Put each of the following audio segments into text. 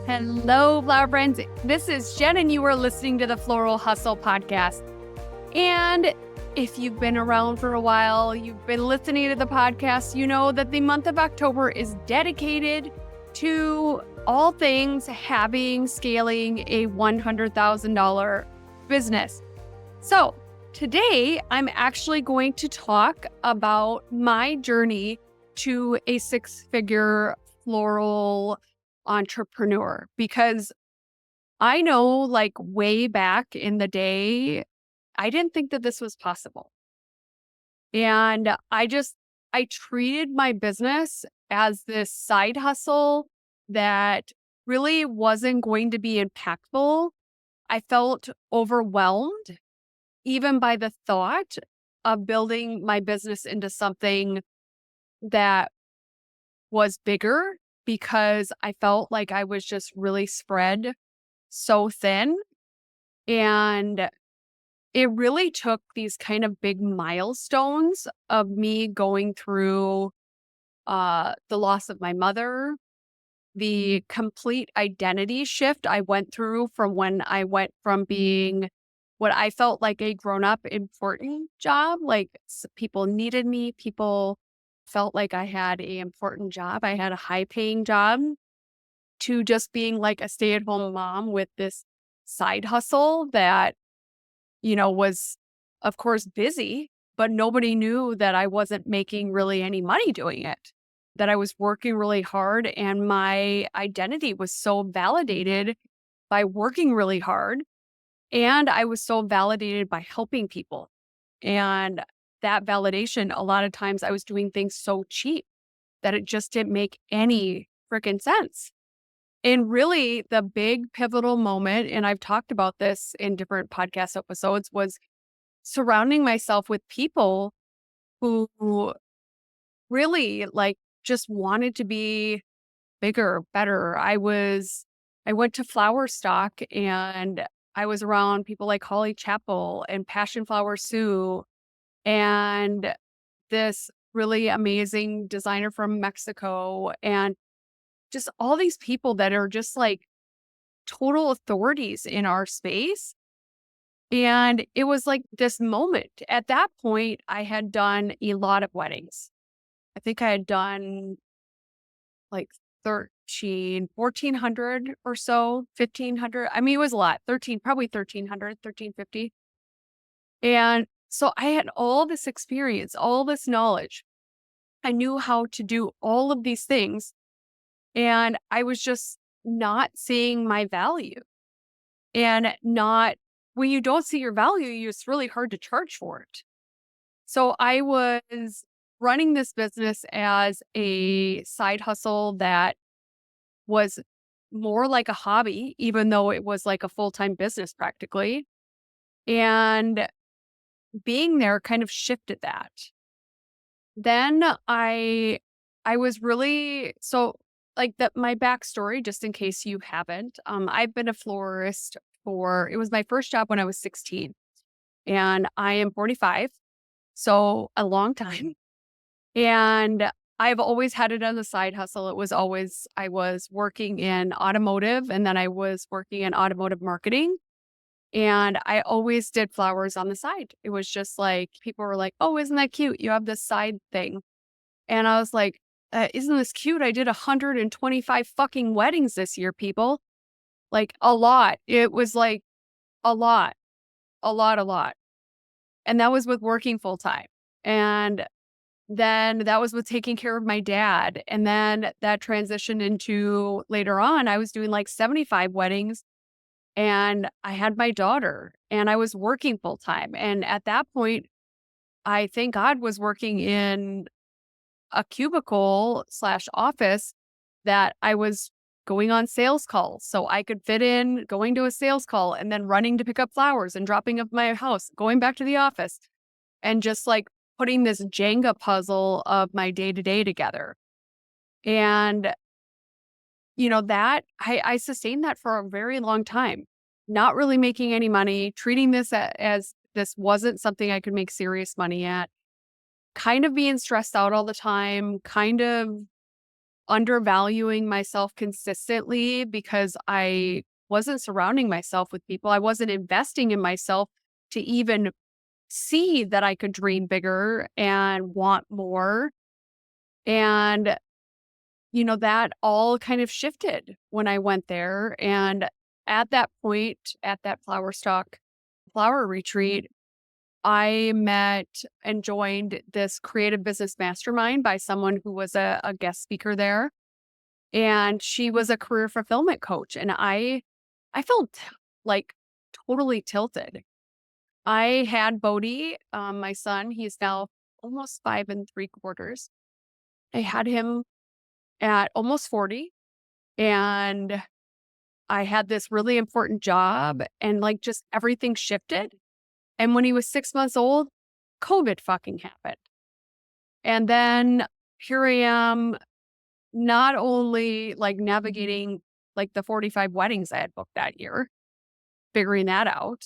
Hello, flower friends. This is Jen, and you are listening to the Floral Hustle podcast. And if you've been around for a while, you've been listening to the podcast, you know that the month of October is dedicated to all things scaling a $100,000 business. So today, I'm actually going to talk about my journey to a six-figure floral entrepreneur, because I know, like, way back in the day, I didn't think that this was possible. And I treated my business as this side hustle that really wasn't going to be impactful. I felt overwhelmed even by the thought of building my business into something that was bigger, because I felt like I was just really spread so thin. And it really took these kind of big milestones of me going through the loss of my mother, the complete identity shift I went through from when I went from being what I felt like a grown-up important job, like people needed me, people felt like I had a important job, I had a high-paying job, to just being like a stay-at-home mom with this side hustle that, was of course busy, but nobody knew that I wasn't making really any money doing it, that I was working really hard, and my identity was so validated by working really hard, and I was so validated by helping people. And that validation, a lot of times I was doing things so cheap that it just didn't make any freaking sense. And really, the big pivotal moment, and I've talked about this in different podcast episodes, was surrounding myself with people who really, like, just wanted to be bigger, better. I went to Flower Stock, and I was around people like Holly Chapple and Passion Flower Sue and this really amazing designer from Mexico, and just all these people that are just like total authorities in our space. And it was like this moment. At that point, I had done a lot of weddings. I think I had done like 1,400 or so, 1,500. I mean, it was a lot, probably 1,300, 1,350. And so I had all this experience, all this knowledge. I knew how to do all of these things. And I was just not seeing my value. And not when you don't see your value, it's really hard to charge for it. So I was running this business as a side hustle that was more like a hobby, even though it was like a full-time business practically. And being there kind of shifted that. Then I was really so like that my backstory, just in case you haven't, I've been a florist it was my first job when I was 16, and I am 45, so a long time. And I've always had it as a side hustle. It was always, I was working in automotive, and then I was working in automotive marketing. And I always did flowers on the side. It was just like, people were like, "Oh, isn't that cute? You have this side thing." And I was like, "Isn't this cute? I did 125 fucking weddings this year, people." Like, a lot. It was like a lot, a lot, a lot. And that was with working full time. And then that was with taking care of my dad. And then that transitioned into later on, I was doing like 75 weddings, and I had my daughter, and I was working full time. And at that point, I thank God was working in a cubicle slash office that I was going on sales calls. So I could fit in going to a sales call and then running to pick up flowers and dropping up my house, going back to the office, and just like putting this Jenga puzzle of my day to day together. And, that I sustained that for a very long time, not really making any money, treating this as this wasn't something I could make serious money at, kind of being stressed out all the time, kind of undervaluing myself consistently because I wasn't surrounding myself with people. I wasn't investing in myself to even see that I could dream bigger and want more. And, that all kind of shifted when I went there. And at that point, at that flower retreat, I met and joined this creative business mastermind by someone who was a guest speaker there. And she was a career fulfillment coach. And I felt like totally tilted. I had Bodhi, my son. He's now almost 5 3/4. I had him at almost 40, and I had this really important job, and like just everything shifted. And when he was 6 months old, COVID fucking happened. And then here I am, not only like navigating like the 45 weddings I had booked that year, figuring that out.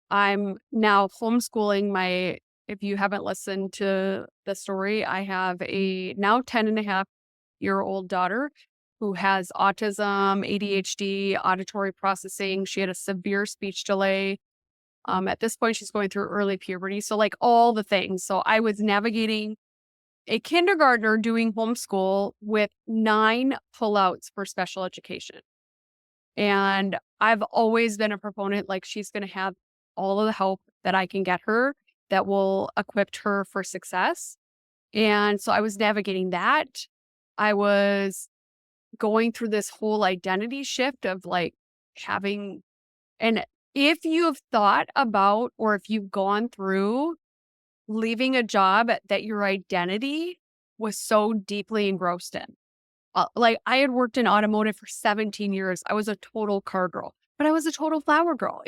I'm now homeschooling if you haven't listened to the story, I have a now 10.5-year-old daughter who has autism, ADHD, auditory processing. She had a severe speech delay. At this point, she's going through early puberty. So, like all the things. So, I was navigating a kindergartner doing homeschool with 9 pullouts for special education. And I've always been a proponent, like she's going to have all of the help that I can get her that will equip her for success. And so I was navigating that. I was going through this whole identity shift of like having, and if you've thought about or if you've gone through leaving a job that your identity was so deeply engrossed in. Like I had worked in automotive for 17 years. I was a total car girl, but I was a total flower girl.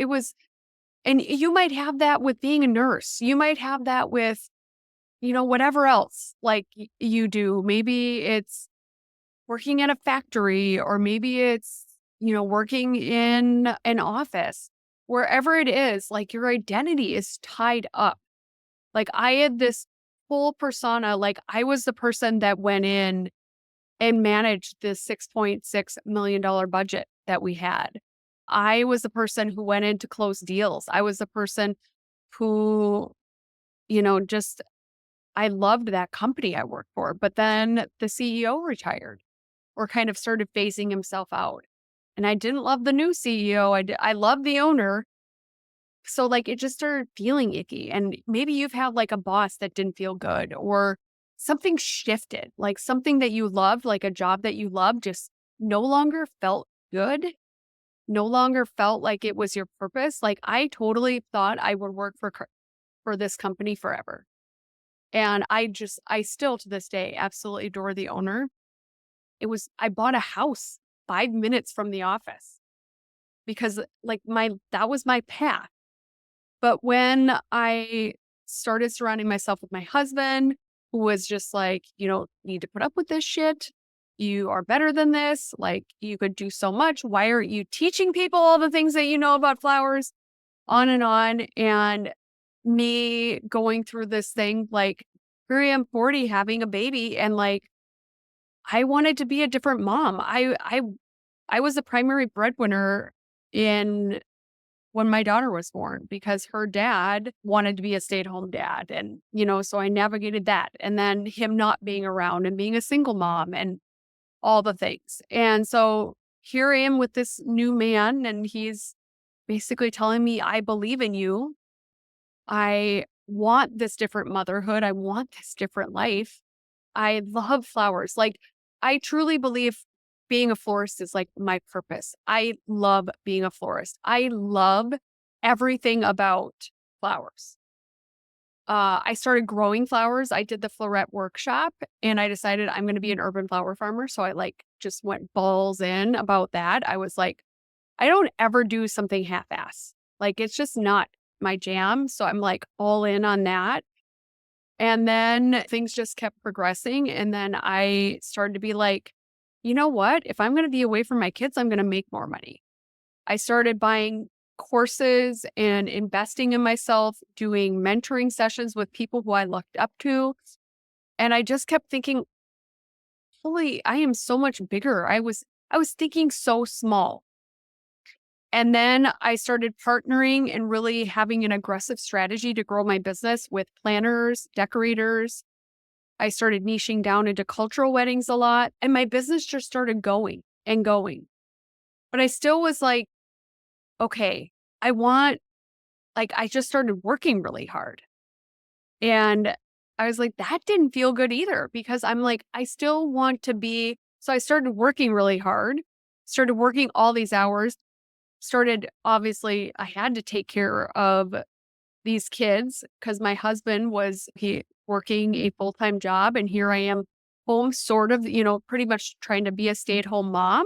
And you might have that with being a nurse. You might have that with, whatever else like you do. Maybe it's working at a factory, or maybe it's, working in an office. Wherever it is, like your identity is tied up. Like I had this full persona, like I was the person that went in and managed the $6.6 million budget that we had. I was the person who went in to close deals. I was the person who, just I loved that company I worked for. But then the CEO retired or kind of started phasing himself out. And I didn't love the new CEO. I loved the owner. So like it just started feeling icky. And maybe you've had like a boss that didn't feel good, or something shifted, like something that you loved, like a job that you loved just no longer felt good, no longer felt like it was your purpose. Like I totally thought I would work for this company forever. And I still to this day absolutely adore the owner. I bought a house 5 minutes from the office because like that was my path. But when I started surrounding myself with my husband, who was just like, you don't need to put up with this shit. You are better than this. Like, you could do so much. Why aren't you teaching people all the things that you know about flowers? On and on. And me going through this thing, like, here I am 40 having a baby. And like, I wanted to be a different mom. I was the primary breadwinner in when my daughter was born because her dad wanted to be a stay-at-home dad. And, so I navigated that. And then him not being around and being a single mom and all the things. And so here I am with this new man, and he's basically telling me, I believe in you. I want this different motherhood. I want this different life. I love flowers. Like, I truly believe being a florist is like my purpose. I love being a florist. I love everything about flowers. I started growing flowers. I did the floret workshop and I decided I'm going to be an urban flower farmer. So I like just went balls in about that. I was like, I don't ever do something half-ass. Like, it's just not my jam. So I'm like all in on that. And then things just kept progressing. And then I started to be like, you know what? If I'm going to be away from my kids, I'm going to make more money. I started buying courses and investing in myself, doing mentoring sessions with people who I looked up to. And I just kept thinking, holy, I am so much bigger. I was thinking so small. And then I started partnering and really having an aggressive strategy to grow my business with planners, decorators. I started niching down into cultural weddings a lot, and my business just started going and going. But I still was like, okay, I want, like, I just started working really hard. And I was like, that didn't feel good either because I'm like, I still want to be. So I started working really hard, started working all these hours, started, obviously, I had to take care of these kids because my husband was he working a full-time job. And here I am home, sort of, pretty much trying to be a stay-at-home mom,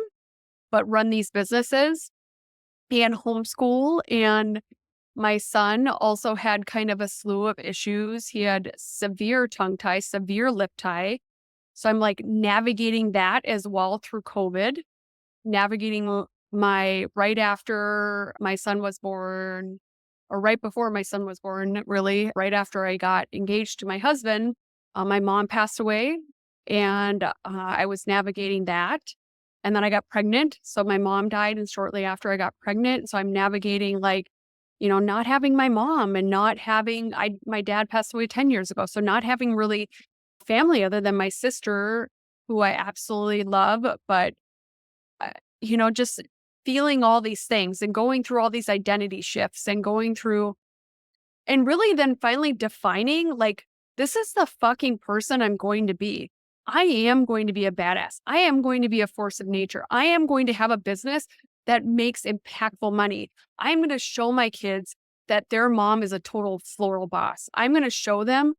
but run these businesses and homeschool. And my son also had kind of a slew of issues. He had severe tongue tie, severe lip tie. So I'm like navigating that as well through COVID, navigating my right after my son was born, or right before my son was born, really, right after I got engaged to my husband, my mom passed away, and I was navigating that. And then I got pregnant. So my mom died, and shortly after I got pregnant. So I'm navigating, like, not having my mom and not having, my dad passed away 10 years ago. So not having really family other than my sister, who I absolutely love, but, uh, just feeling all these things and going through all these identity shifts and going through, and really then finally defining, like, this is the fucking person I'm going to be. I am going to be a badass. I am going to be a force of nature. I am going to have a business that makes impactful money. I'm going to show my kids that their mom is a total floral boss. I'm going to show them,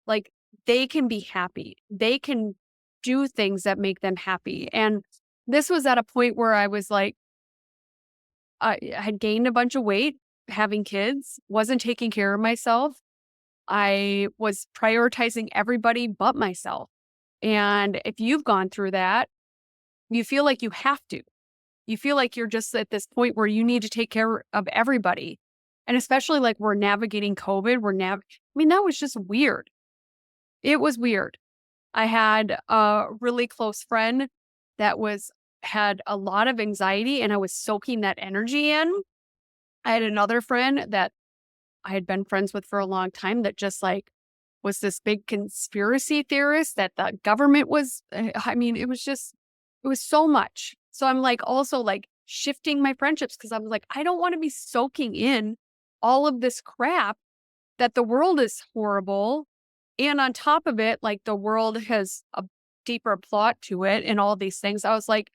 like, they can be happy. They can do things that make them happy. And this was at a point where I was like, I had gained a bunch of weight, having kids, wasn't taking care of myself. I was prioritizing everybody but myself. And if you've gone through that, you feel like you have to. You feel like you're just at this point where you need to take care of everybody. And especially like we're navigating COVID, I mean, that was just weird. It was weird. I had a really close friend that had a lot of anxiety, and I was soaking that energy in. I had another friend that I had been friends with for a long time that just, like, was this big conspiracy theorist that the government was, I mean, it was so much. So I'm like also like shifting my friendships because I was like, I don't want to be soaking in all of this crap, that the world is horrible. And on top of it, like, the world has a deeper plot to it and all these things. I was like,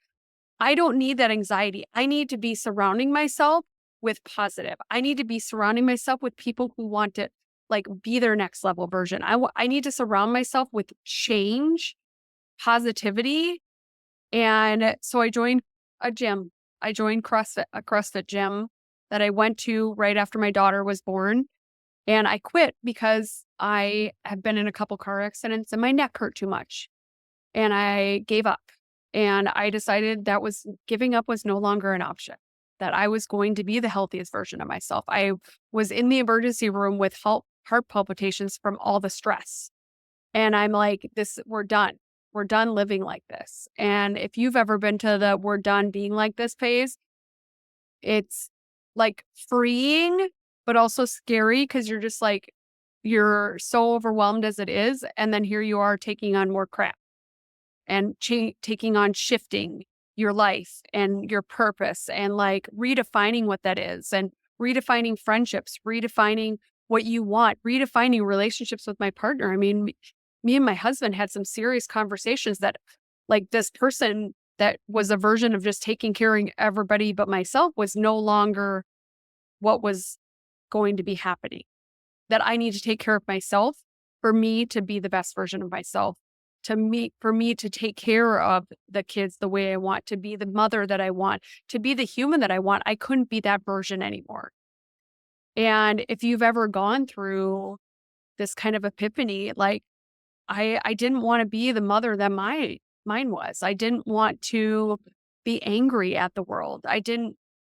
I don't need that anxiety. I need to be surrounding myself with positive. I need to be surrounding myself with people who want to, like, be their next level version. I need to surround myself with change, positivity. And so I joined a gym. I joined a CrossFit gym that I went to right after my daughter was born. And I quit because I have been in a couple car accidents and my neck hurt too much. And I gave up. And I decided that giving up was no longer an option, that I was going to be the healthiest version of myself. I was in the emergency room with heart palpitations from all the stress. And I'm like, we're done. We're done living like this. And if you've ever been to the we're done being like this phase, it's like freeing, but also scary because you're just like, you're so overwhelmed as it is. And then here you are taking on more crap and taking on shifting your life and your purpose and, like, redefining what that is and redefining friendships, redefining what you want, redefining relationships with my partner. I mean, me and my husband had some serious conversations that, like, this person that was a version of just taking care of everybody but myself was no longer what was going to be happening. That I need to take care of myself for me to be the best version of myself, for me to take care of the kids the way I want, to be the mother that I want, to be the human that I want. I couldn't be that version anymore. And if you've ever gone through this kind of epiphany, like, I didn't want to be the mother that mine was. I didn't want to be angry at the world. I didn't,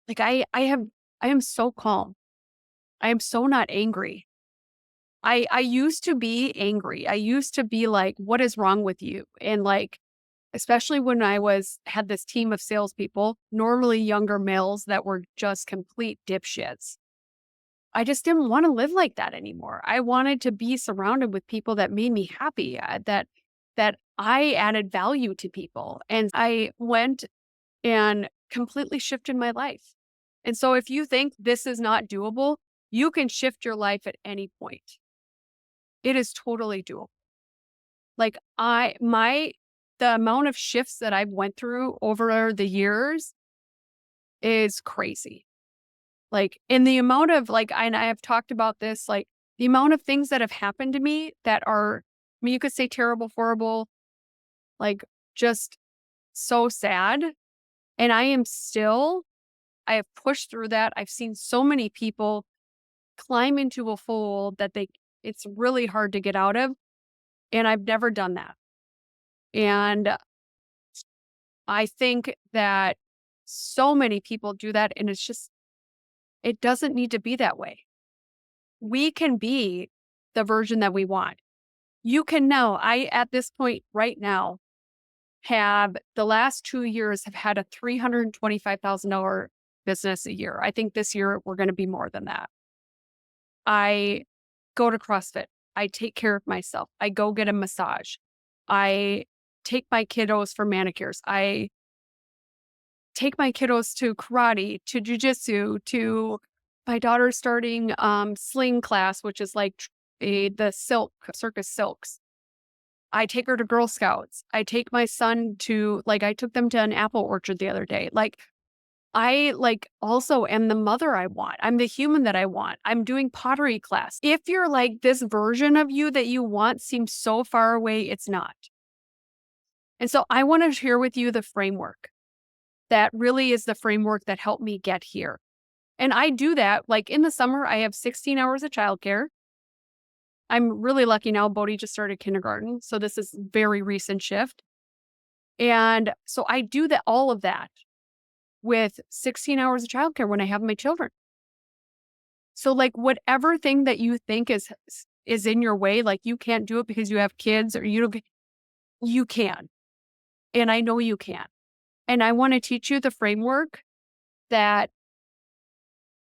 like, I am so calm. I am so not angry. I used to be angry. I used to be like, what is wrong with you? And, like, especially when had this team of salespeople, normally younger males that were just complete dipshits. I just didn't want to live like that anymore. I wanted to be surrounded with people that made me happy, that I added value to people. And I went and completely shifted my life. And so if you think this is not doable, you can shift your life at any point. It is totally doable. Like the amount of shifts that I've went through over the years is crazy. Like, in the amount of and I have talked about this, like the amount of things that have happened to me that are, I mean, you could say terrible, horrible, like just so sad. And I have pushed through that. I've seen so many people climb into a hole that it's really hard to get out of. And I've never done that. And I think that so many people do that. And it doesn't need to be that way. We can be the version that we want. You can now, at this point right now, have the last 2 years have had a $325,000 business a year. I think this year we're going to be more than that. I go to CrossFit. I take care of myself. I go get a massage. I take my kiddos for manicures. I take my kiddos to karate, to jujitsu, to my daughter's starting sling class, which is like the circus silks. I take her to Girl Scouts. I take my son to I took them to an apple orchard the other day. I also am the mother I want. I'm the human that I want. I'm doing pottery class. If you're like this version of you that you want seems so far away, it's not. And so I want to share with you the framework that really is the framework that helped me get here. And I do that. Like in the summer, I have 16 hours of childcare. I'm really lucky now. Bodhi just started kindergarten. So this is very recent shift. And so I do all of that with 16 hours of childcare when I have my children. So whatever thing that you think is in your way, like you can't do it because you have kids or you can. And I know you can. And I want to teach you the framework that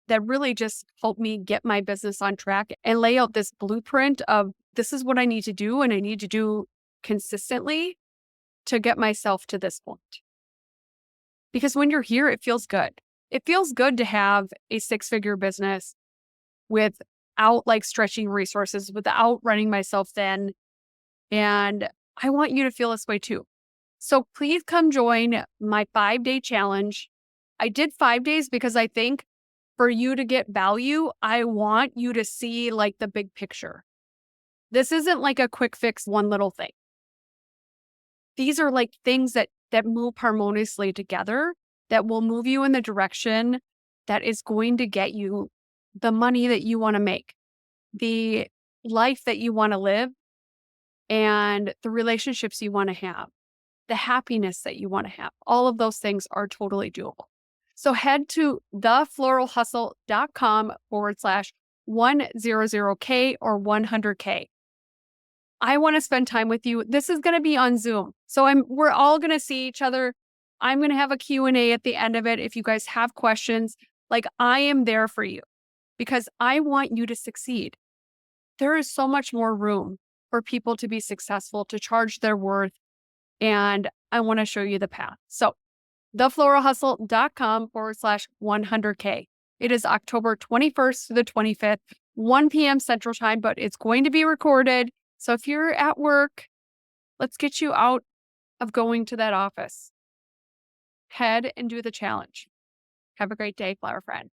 really just helped me get my business on track and lay out this blueprint of this is what I need to do and I need to do consistently to get myself to this point. Because when you're here, it feels good. It feels good to have a 6-figure business without stretching resources, without running myself thin. And I want you to feel this way too. So please come join my 5-day challenge. I did 5 days because I think for you to get value, I want you to see the big picture. This isn't like a quick fix, one little thing. These are things that move harmoniously together that will move you in the direction that is going to get you the money that you want to make, the life that you want to live, and the relationships you want to have, the happiness that you want to have. All of those things are totally doable. So head to thefloralhustle.com/100K or 100K. I want to spend time with you. This is going to be on Zoom. So we're all going to see each other. I'm going to have a Q&A at the end of it. If you guys have questions, I am there for you because I want you to succeed. There is so much more room for people to be successful, to charge their worth. And I want to show you the path. So thefloralhustle.com/100K. It is October 21st to the 25th, 1 p.m. Central Time, but it's going to be recorded. So if you're at work, let's get you out of going to that office. Head and do the challenge. Have a great day, flower friend.